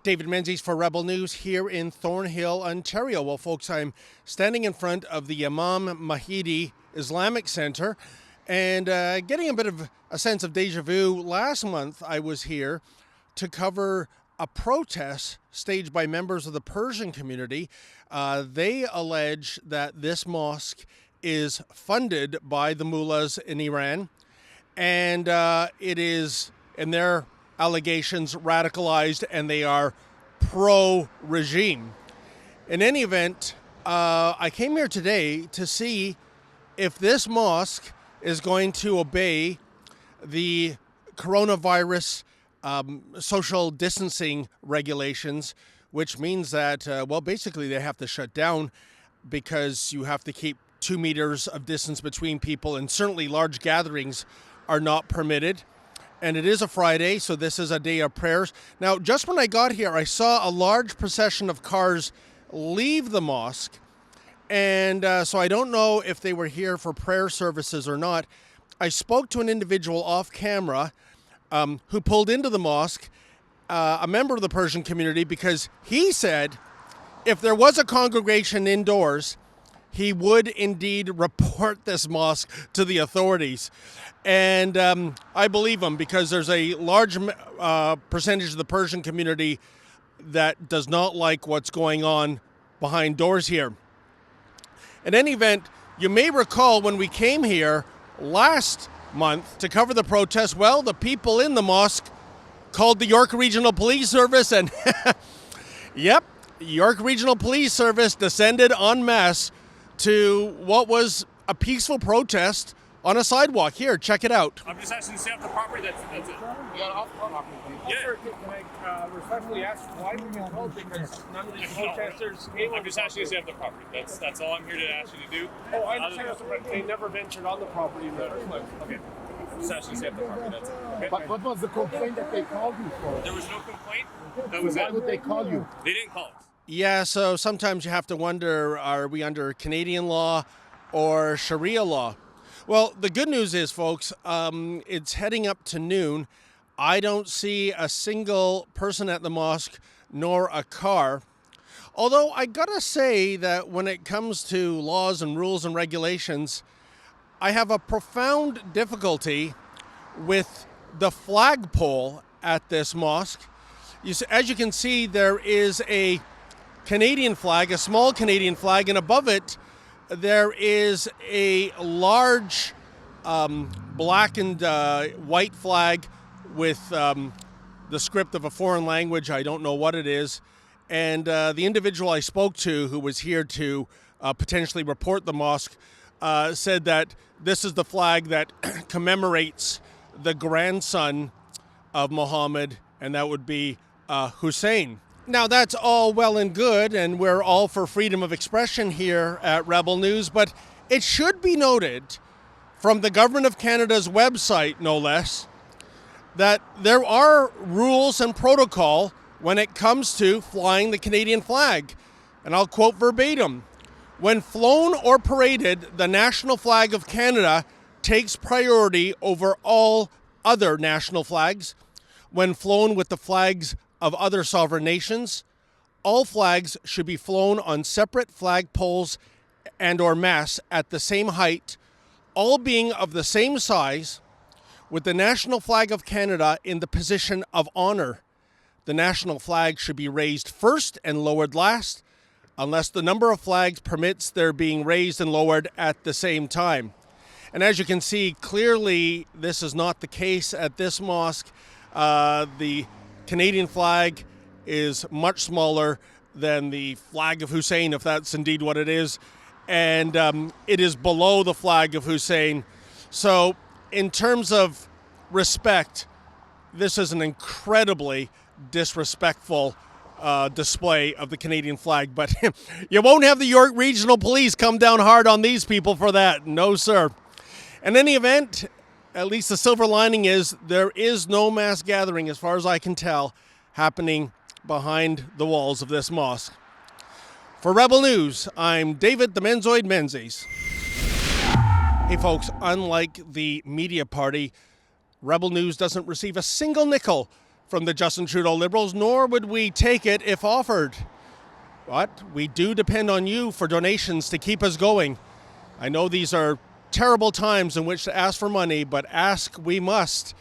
David Menzies for Rebel News here in Thornhill, Ontario. Well, folks, I'm standing in front of the Imam Mahdi Islamic Center and getting a bit of a sense of deja vu. Last month, I was here to cover a protest staged by members of the Persian community. They allege that this mosque is funded by the mullahs in Iran, and it is, in their allegations, radicalized, and they are pro-regime. In any event, I came here today to see if this mosque is going to obey the coronavirus social distancing regulations, which means that, basically they have to shut down because you have to keep 2 meters of distance between people, and certainly large gatherings are not permitted. And it is a Friday, so this is a day of prayers. Now, just when I got here, I saw a large procession of cars leave the mosque. And so I don't know if they were here for prayer services or not. I spoke to an individual off camera who pulled into the mosque, a member of the Persian community, because he said if there was a congregation indoors, he would indeed report this mosque to the authorities. And I believe him, because there's a large percentage of the Persian community that does not like what's going on behind doors here. In any event, you may recall when we came here last month to cover the protest, well, the people in the mosque called the York Regional Police Service, and yep, York Regional Police Service descended en masse to what was a peaceful protest on a sidewalk. Here, check it out. I'm just asking to stay off the property. That's it. You got off the property. Yeah. Sir, can I respectfully ask why we get called? Because none of these protesters came. I'm just asking to stay off the property. That's all I'm here to ask you to do. Oh, I understand. But they never ventured on the property in the first place. Okay. I'm just asking to stay off the property. That's it. Okay. But what was the complaint that they called you for? There was no complaint. That was Why it. would they call you? They didn't call us. Yeah, so sometimes you have to wonder, are we under Canadian law or Sharia law? Well, the good news is, folks, it's heading up to noon. I don't see a single person at the mosque, nor a car. Although I gotta say that when it comes to laws and rules and regulations, I have a profound difficulty with the flagpole at this mosque. As you can see, there is a Canadian flag, a small Canadian flag, and above it, there is a large black and white flag with the script of a foreign language. I don't know what it is. And the individual I spoke to, who was here to potentially report the mosque, said that this is the flag that commemorates the grandson of Muhammad, and that would be Hussein. Now, that's all well and good, and we're all for freedom of expression here at Rebel News, but it should be noted from the Government of Canada's website, no less, that there are rules and protocol when it comes to flying the Canadian flag. And I'll quote verbatim: "When flown or paraded, the national flag of Canada takes priority over all other national flags. When flown with the flags of other sovereign nations, all flags should be flown on separate flag poles and or masts at the same height, all being of the same size, with the national flag of Canada in the position of honor. The national flag should be raised first and lowered last, unless the number of flags permits their being raised and lowered at the same time." And as you can see, clearly this is not the case at this mosque. The Canadian flag is much smaller than the flag of Hussein, if that's indeed what it is, and it is below the flag of Hussein. So in terms of respect, this is an incredibly disrespectful display of the Canadian flag, but you won't have the York Regional Police come down hard on these people for that. No, sir. In any event, at least the silver lining is there is no mass gathering, as far as I can tell, happening behind the walls of this mosque. For Rebel News, I'm David the Menzoid Menzies. Hey folks, unlike the media party, Rebel News doesn't receive a single nickel from the Justin Trudeau Liberals, nor would we take it if offered. But we do depend on you for donations to keep us going. I know these are terrible times in which to ask for money, but ask we must.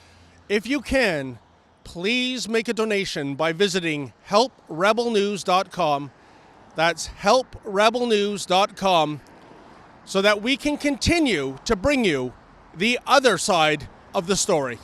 If you can, please make a donation by visiting helprebelnews.com. That's helprebelnews.com, so that we can continue to bring you the other side of the story.